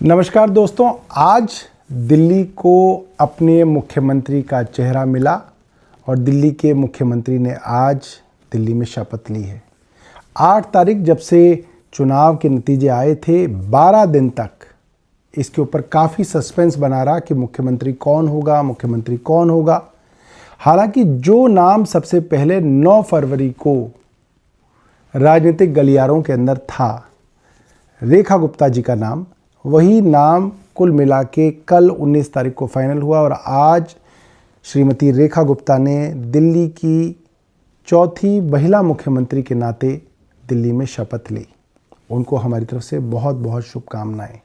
नमस्कार दोस्तों, आज दिल्ली को अपने मुख्यमंत्री का चेहरा मिला और दिल्ली के मुख्यमंत्री ने आज दिल्ली में शपथ ली है। 8 तारीख जब से चुनाव के नतीजे आए थे, 12 दिन तक इसके ऊपर काफ़ी सस्पेंस बना रहा कि मुख्यमंत्री कौन होगा। हालांकि जो नाम सबसे पहले 9 फरवरी को राजनीतिक गलियारों के अंदर था, रेखा गुप्ता जी का नाम, वही नाम कुल मिला के कल 19 तारीख को फाइनल हुआ और आज श्रीमती रेखा गुप्ता ने दिल्ली की चौथी महिला मुख्यमंत्री के नाते दिल्ली में शपथ ली। उनको हमारी तरफ से बहुत बहुत शुभकामनाएं।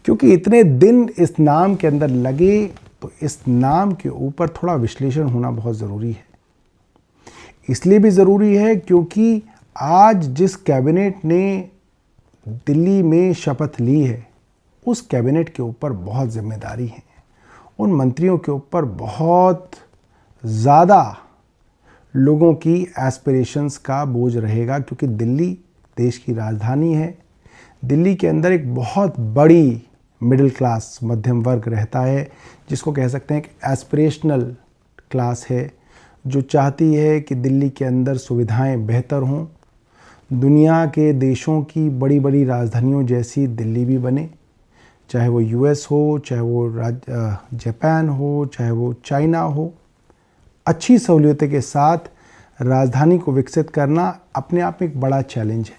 क्योंकि इतने दिन इस नाम के अंदर लगे तो इस नाम के ऊपर थोड़ा विश्लेषण होना बहुत ज़रूरी है। इसलिए भी ज़रूरी है क्योंकि आज जिस कैबिनेट ने दिल्ली में शपथ ली है, उस कैबिनेट के ऊपर बहुत जिम्मेदारी है। उन मंत्रियों के ऊपर बहुत ज़्यादा लोगों की एस्पिरेशंस का बोझ रहेगा, क्योंकि दिल्ली देश की राजधानी है। दिल्ली के अंदर एक बहुत बड़ी मिडिल क्लास, मध्यम वर्ग रहता है, जिसको कह सकते हैं कि एस्पिरेशनल क्लास है, जो चाहती है कि दिल्ली के अंदर सुविधाएं बेहतर हों। दुनिया के देशों की बड़ी बड़ी राजधानियों जैसी दिल्ली भी बने, चाहे वो यूएस हो, चाहे वो जापान हो, चाहे वो चाइना हो। अच्छी सहूलियतों के साथ राजधानी को विकसित करना अपने आप में एक बड़ा चैलेंज है।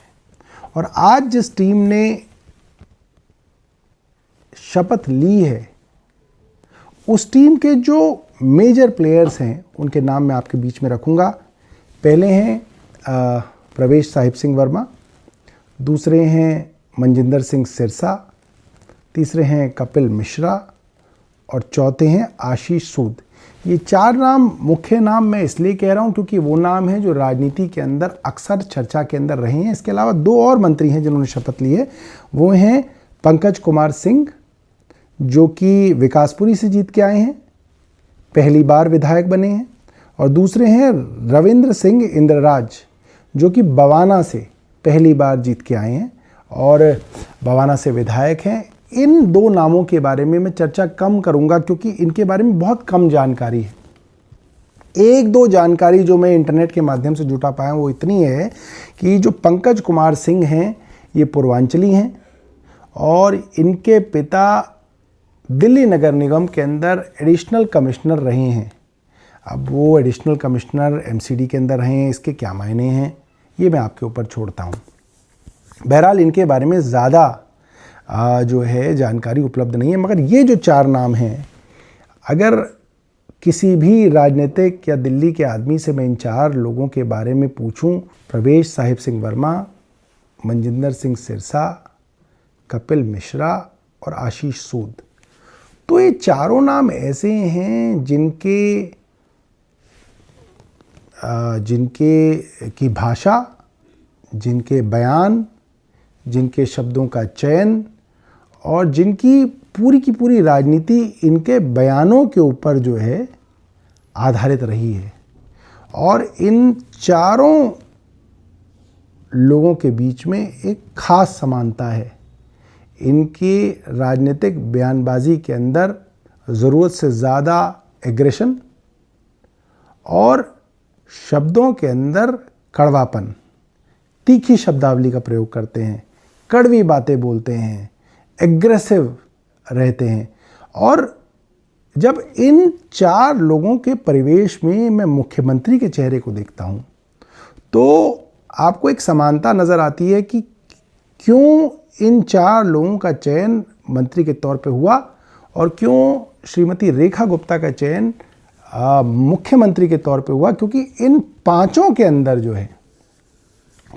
और आज जिस टीम ने शपथ ली है, उस टीम के जो मेजर प्लेयर्स हैं, उनके नाम मैं आपके बीच में रखूँगा। पहले हैं प्रवेश साहिब सिंह वर्मा, दूसरे हैं मनजिंदर सिंह सिरसा, तीसरे हैं कपिल मिश्रा और चौथे हैं आशीष सूद। ये 4 नाम मुख्य नाम मैं इसलिए कह रहा हूँ क्योंकि वो नाम हैं जो राजनीति के अंदर अक्सर चर्चा के अंदर रहे हैं। इसके अलावा 2 और मंत्री हैं जिन्होंने शपथ ली है। वो हैं पंकज कुमार सिंह, जो कि विकासपुरी से जीत के आए हैं, पहली बार विधायक बने हैं, और दूसरे हैं रविंद्र सिंह इंद्रराज, जो कि बवाना से पहली बार जीत के आए हैं और बवाना से विधायक हैं। इन 2 नामों के बारे में मैं चर्चा कम करूंगा क्योंकि इनके बारे में बहुत कम जानकारी है। 1-2 जानकारी जो मैं इंटरनेट के माध्यम से जुटा पाया वो इतनी है कि जो पंकज कुमार सिंह हैं, ये पूर्वांचली हैं और इनके पिता दिल्ली नगर निगम के अंदर एडिशनल कमिश्नर रहे हैं। अब वो एडिशनल कमिश्नर एमसीडी के अंदर रहे हैं, इसके क्या मायने हैं ये मैं आपके ऊपर छोड़ता हूँ। बहरहाल इनके बारे में ज़्यादा जो है जानकारी उपलब्ध नहीं है। मगर ये जो 4 नाम हैं, अगर किसी भी राजनीतिक या दिल्ली के आदमी से मैं इन 4 लोगों के बारे में पूछूं, प्रवेश साहिब सिंह वर्मा, मनजिंदर सिंह सिरसा, कपिल मिश्रा और आशीष सूद, तो ये चारों नाम ऐसे हैं जिनके की भाषा, जिनके बयान, जिनके शब्दों का चयन और जिनकी पूरी की पूरी राजनीति इनके बयानों के ऊपर जो है आधारित रही है। और इन चारों लोगों के बीच में एक खास समानता है। इनकी राजनीतिक बयानबाजी के अंदर ज़रूरत से ज़्यादा एग्रेशन और शब्दों के अंदर कड़वापन, तीखी शब्दावली का प्रयोग करते हैं, कड़वी बातें बोलते हैं, एग्रेसिव रहते हैं। और जब इन 4 लोगों के परिवेश में मैं मुख्यमंत्री के चेहरे को देखता हूं, तो आपको एक समानता नज़र आती है कि क्यों इन 4 लोगों का चयन मंत्री के तौर पे हुआ और क्यों श्रीमती रेखा गुप्ता का चयन मुख्यमंत्री के तौर पे हुआ। क्योंकि इन 5 के अंदर जो है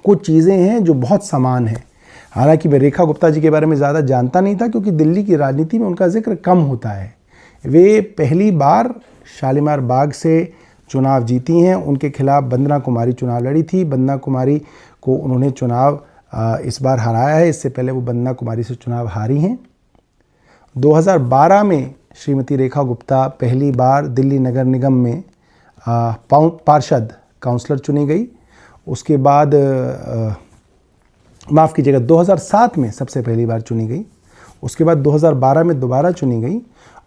कुछ चीज़ें हैं जो बहुत समान हैं। हालांकि मैं रेखा गुप्ता जी के बारे में ज़्यादा जानता नहीं था क्योंकि दिल्ली की राजनीति में उनका जिक्र कम होता है। वे पहली बार शालीमार बाग से चुनाव जीती हैं। उनके खिलाफ वंदना कुमारी चुनाव लड़ी थी। वंदना कुमारी को उन्होंने चुनाव इस बार हराया है। इससे पहले वो वंदना कुमारी से चुनाव हारी हैं। 2012 में श्रीमती रेखा गुप्ता पहली बार दिल्ली नगर निगम में पार्षद काउंसलर चुनी गई। उसके बाद माफ़ कीजिएगा 2007 में सबसे पहली बार चुनी गई। उसके बाद 2012 में दोबारा चुनी गई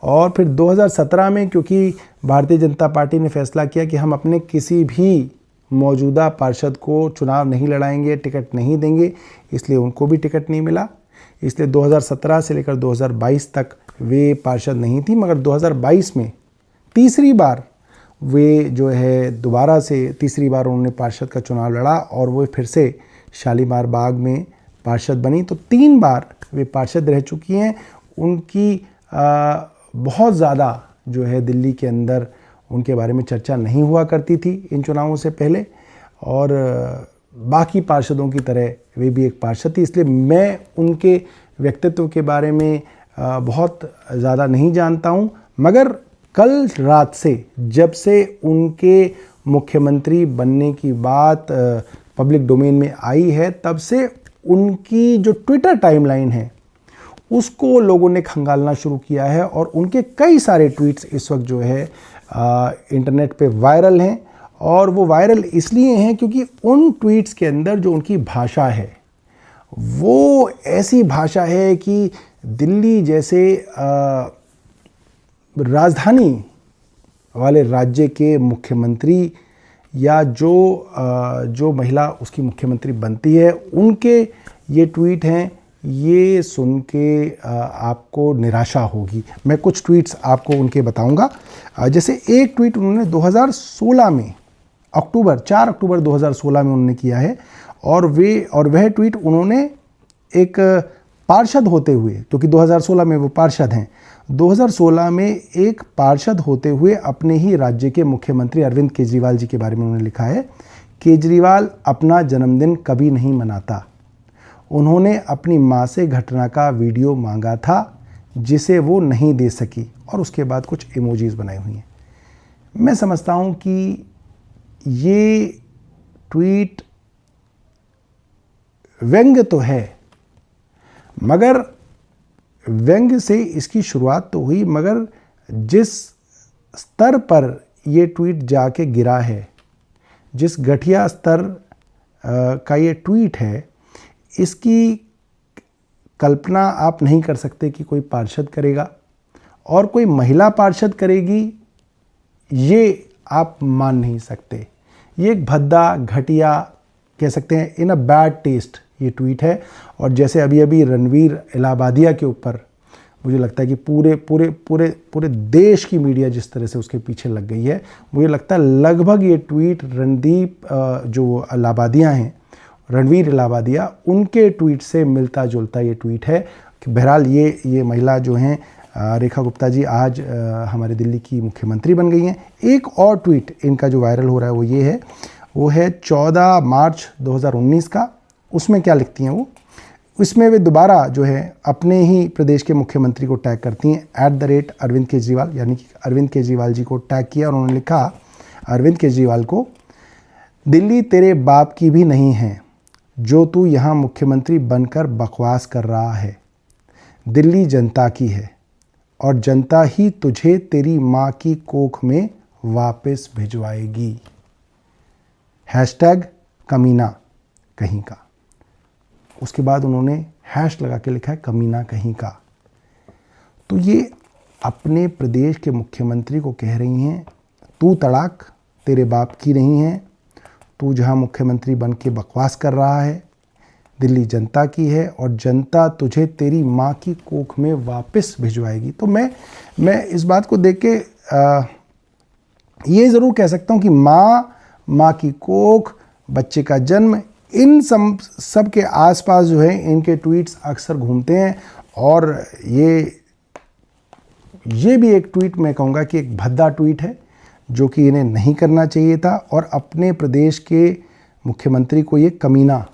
और फिर 2017 में क्योंकि भारतीय जनता पार्टी ने फैसला किया कि हम अपने किसी भी मौजूदा पार्षद को चुनाव नहीं लड़ाएंगे, टिकट नहीं देंगे, इसलिए उनको भी टिकट नहीं मिला। इसलिए 2017 से लेकर 2022 तक वे पार्षद नहीं थी, मगर 2022 में तीसरी बार वे जो है दोबारा से तीसरी बार उन्होंने पार्षद का चुनाव लड़ा और वो फिर से शालीमार बाग में पार्षद बनी। तो 3 बार वे पार्षद रह चुकी हैं। उनकी बहुत ज़्यादा जो है दिल्ली के अंदर उनके बारे में चर्चा नहीं हुआ करती थी इन चुनावों से पहले, और बाकी पार्षदों की तरह वे भी एक पार्षद थी। इसलिए मैं उनके व्यक्तित्व के बारे में बहुत ज़्यादा नहीं जानता हूँ, मगर कल रात से जब से उनके मुख्यमंत्री बनने की बात पब्लिक डोमेन में आई है, तब से उनकी जो ट्विटर टाइमलाइन है उसको लोगों ने खंगालना शुरू किया है और उनके कई सारे ट्वीट्स इस वक्त जो है इंटरनेट पे वायरल हैं। और वो वायरल इसलिए हैं क्योंकि उन ट्वीट्स के अंदर जो उनकी भाषा है वो ऐसी भाषा है कि दिल्ली जैसे राजधानी वाले राज्य के मुख्यमंत्री या जो महिला उसकी मुख्यमंत्री बनती है, उनके ये ट्वीट हैं। ये सुन के आपको निराशा होगी। मैं कुछ ट्वीट्स आपको उनके बताऊंगा। जैसे एक ट्वीट उन्होंने 2016 में 4 अक्टूबर 2016 में उन्होंने किया है और वह ट्वीट उन्होंने एक पार्षद होते हुए, क्योंकि 2016 में वो पार्षद हैं, 2016 में एक पार्षद होते हुए अपने ही राज्य के मुख्यमंत्री अरविंद केजरीवाल जी के बारे में उन्होंने लिखा है, केजरीवाल अपना जन्मदिन कभी नहीं मनाता। उन्होंने अपनी माँ से घटना का वीडियो मांगा था जिसे वो नहीं दे सकी, और उसके बाद कुछ इमोजीज बनाई हुई हैं। मैं समझता हूँ कि ये ट्वीट व्यंग्य तो है, मगर व्यंग्य से इसकी शुरुआत तो हुई, मगर जिस स्तर पर ये ट्वीट जाके गिरा है, जिस घटिया स्तर का ये ट्वीट है, इसकी कल्पना आप नहीं कर सकते कि कोई पार्षद करेगा और कोई महिला पार्षद करेगी, ये आप मान नहीं सकते। ये एक भद्दा, घटिया कह सकते हैं, इन अ बैड टेस्ट ये ट्वीट है। और जैसे अभी अभी रणवीर इलाहाबादिया के ऊपर मुझे लगता है कि पूरे पूरे पूरे पूरे देश की मीडिया जिस तरह से उसके पीछे लग गई है, मुझे लगता है लगभग ये ट्वीट जो इलाहाबादिया हैं, रणवीर इलाहाबादिया, उनके ट्वीट से मिलता जुलता ये ट्वीट है। कि बहरहाल ये महिला जो हैं रेखा गुप्ता जी आज हमारे दिल्ली की मुख्यमंत्री बन गई हैं। एक और ट्वीट इनका जो वायरल हो रहा है वो है 14 मार्च 2019 का। उसमें क्या लिखती हैं वो, इसमें वे दोबारा जो है अपने ही प्रदेश के मुख्यमंत्री को टैग करती हैं @अरविंद केजरीवाल, यानी कि अरविंद केजरीवाल जी को टैग किया और उन्होंने लिखा अरविंद केजरीवाल को, दिल्ली तेरे बाप की भी नहीं है जो तू यहाँ मुख्यमंत्री बनकर बकवास कर रहा है। दिल्ली जनता की है और जनता ही तुझे तेरी माँ की कोख में वापस भिजवाएगी। #कमीना कहीं का। उसके बाद उन्होंने हैश लगा के लिखा है कमीना कहीं का। तो ये अपने प्रदेश के मुख्यमंत्री को कह रही हैं, तू तड़ाक तेरे बाप की नहीं है, तू जहाँ मुख्यमंत्री बन के बकवास कर रहा है, दिल्ली जनता की है और जनता तुझे तेरी माँ की कोख में वापस भिजवाएगी। तो मैं इस बात को देख के ये ज़रूर कह सकता हूँ कि माँ की कोख, बच्चे का जन्म, इन सब के आसपास जो है इनके ट्वीट्स अक्सर घूमते हैं। और ये भी एक ट्वीट मैं कहूँगा कि एक भद्दा ट्वीट है जो कि इन्हें नहीं करना चाहिए था। और अपने प्रदेश के मुख्यमंत्री को ये कमीना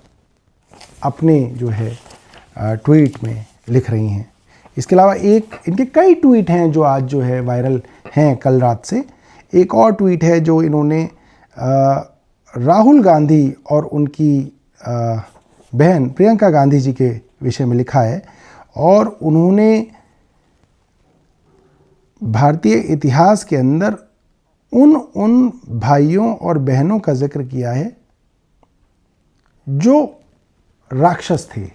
अपने जो है ट्वीट में लिख रही हैं। इसके अलावा एक इनके कई ट्वीट हैं जो आज जो है वायरल हैं कल रात से। एक और ट्वीट है जो इन्होंने राहुल गांधी और उनकी बहन प्रियंका गांधी जी के विषय में लिखा है और उन्होंने भारतीय इतिहास के अंदर उन भाइयों और बहनों का जिक्र किया है जो राक्षस थे,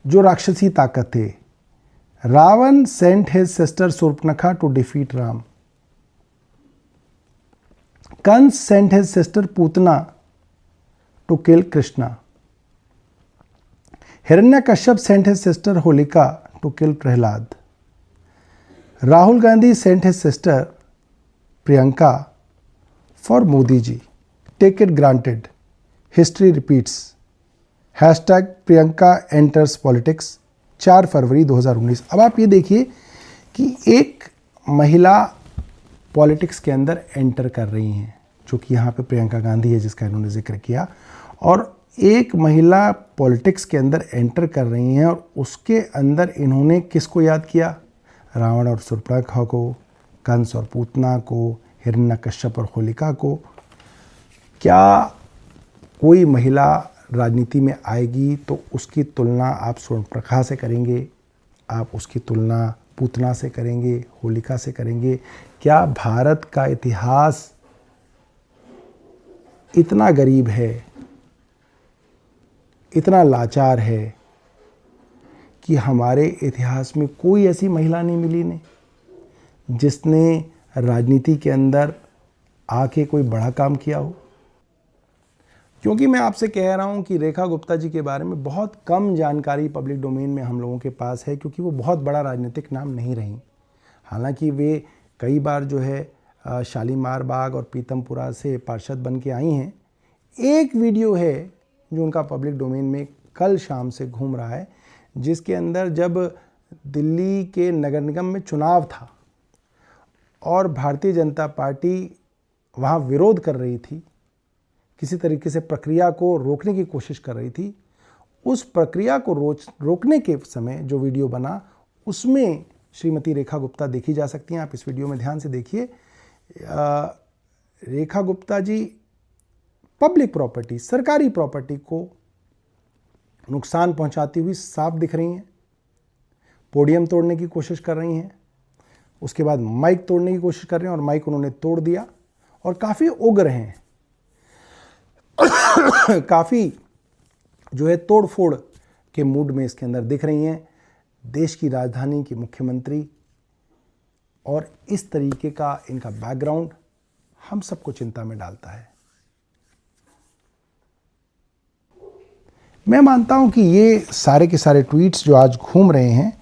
जो राक्षसी ताकत थे। Ravan sent his sister Shurpanakha to defeat Ram. Kans sent his sister Putana to kill Krishna. Hiranyakashyap sent his sister Holika to kill Prahlad. Rahul Gandhi sent his sister Priyanka for Modi ji. Take it granted, history repeats. Hashtag Priyanka enters politics, 4 February 2019। अब आप ये देखिए कि एक महिला पॉलिटिक्स के अंदर एंटर कर रही हैं, जो कि यहाँ पे प्रियंका गांधी है जिसका इन्होंने जिक्र किया, और एक महिला पॉलिटिक्स के अंदर एंटर कर रही हैं और उसके अंदर इन्होंने किसको याद किया? रावण और शूर्पणखा को, कंस और पूतना को, हिरण्यकश्यप और होलिका को। क्या कोई महिला राजनीति में आएगी तो उसकी तुलना आप शूर्पणखा से करेंगे, आप उसकी तुलना पूतना से करेंगे, होलिका से करेंगे? क्या भारत का इतिहास इतना गरीब है, इतना लाचार है कि हमारे इतिहास में कोई ऐसी महिला नहीं मिली ने जिसने राजनीति के अंदर आके कोई बड़ा काम किया हो? क्योंकि मैं आपसे कह रहा हूं कि रेखा गुप्ता जी के बारे में बहुत कम जानकारी पब्लिक डोमेन में हम लोगों के पास है, क्योंकि वो बहुत बड़ा राजनीतिक नाम नहीं रही। हालांकि वे कई बार जो है शालीमार बाग और पीतमपुरा से पार्षद बन के आई हैं। एक वीडियो है जो उनका पब्लिक डोमेन में कल शाम से घूम रहा है, जिसके अंदर जब दिल्ली के नगर निगम में चुनाव था और भारतीय जनता पार्टी वहाँ विरोध कर रही थी, किसी तरीके से प्रक्रिया को रोकने की कोशिश कर रही थी, उस प्रक्रिया को रोकने के समय जो वीडियो बना उसमें श्रीमती रेखा गुप्ता देखी जा सकती हैं। आप इस वीडियो में ध्यान से देखिए। रेखा गुप्ता जी पब्लिक प्रॉपर्टी, सरकारी प्रॉपर्टी को नुकसान पहुंचाती हुई साफ दिख रही हैं। पोडियम तोड़ने की कोशिश कर रही हैं, उसके बाद माइक तोड़ने की कोशिश कर रहे हैं और माइक उन्होंने तोड़ दिया, और काफ़ी उग्र हैं काफ़ी जो है तोड़फोड़ के मूड में इसके अंदर दिख रही हैं। देश की राजधानी की मुख्यमंत्री, और इस तरीके का इनका बैकग्राउंड हम सबको चिंता में डालता है। मैं मानता हूं कि ये सारे के सारे ट्वीट्स जो आज घूम रहे हैं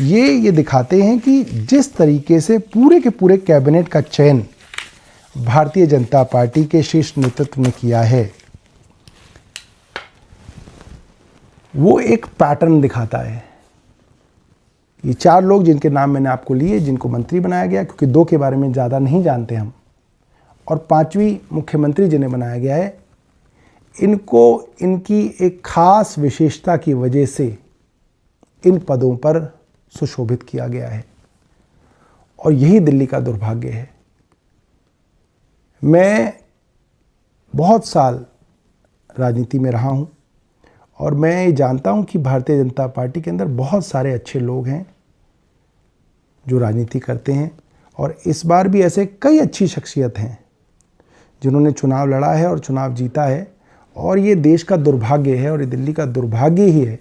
ये दिखाते हैं कि जिस तरीके से पूरे के पूरे कैबिनेट का चयन भारतीय जनता पार्टी के शीर्ष नेतृत्व ने किया है, वो एक पैटर्न दिखाता है। ये 4 लोग जिनके नाम मैंने आपको लिए, जिनको मंत्री बनाया गया, क्योंकि 2 के बारे में ज़्यादा नहीं जानते हम, और 5वीं मुख्यमंत्री जिन्हें बनाया गया है, इनको इनकी एक खास विशेषता की वजह से इन पदों पर सुशोभित किया गया है, और यही दिल्ली का दुर्भाग्य है। मैं बहुत साल राजनीति में रहा हूं और मैं ये जानता हूं कि भारतीय जनता पार्टी के अंदर बहुत सारे अच्छे लोग हैं जो राजनीति करते हैं, और इस बार भी ऐसे कई अच्छी शख्सियत हैं जिन्होंने चुनाव लड़ा है और चुनाव जीता है। और ये देश का दुर्भाग्य है और ये दिल्ली का दुर्भाग्य ही है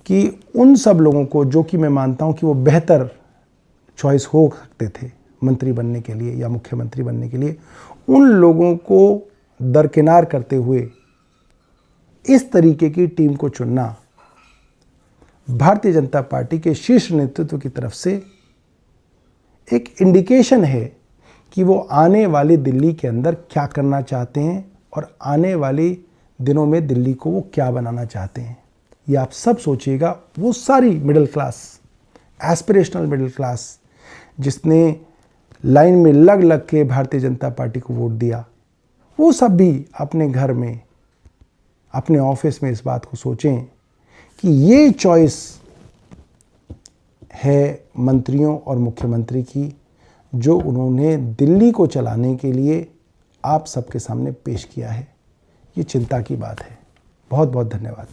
कि उन सब लोगों को, जो कि मैं मानता हूं कि वो बेहतर चॉइस हो सकते थे मंत्री बनने के लिए या मुख्यमंत्री बनने के लिए, उन लोगों को दरकिनार करते हुए इस तरीके की टीम को चुनना भारतीय जनता पार्टी के शीर्ष नेतृत्व की तरफ से एक इंडिकेशन है कि वो आने वाली दिल्ली के अंदर क्या करना चाहते हैं और आने वाले दिनों में दिल्ली को वो क्या बनाना चाहते हैं। ये आप सब सोचिएगा। वो सारी middle class, aspirational middle class, जिसने लाइन में लग लग के भारतीय जनता पार्टी को वोट दिया, वो सब भी अपने घर में, अपने ऑफिस में इस बात को सोचें कि ये चॉइस है मंत्रियों और मुख्यमंत्री की, जो उन्होंने दिल्ली को चलाने के लिए आप सबके सामने पेश किया है। ये चिंता की बात है। बहुत बहुत धन्यवाद।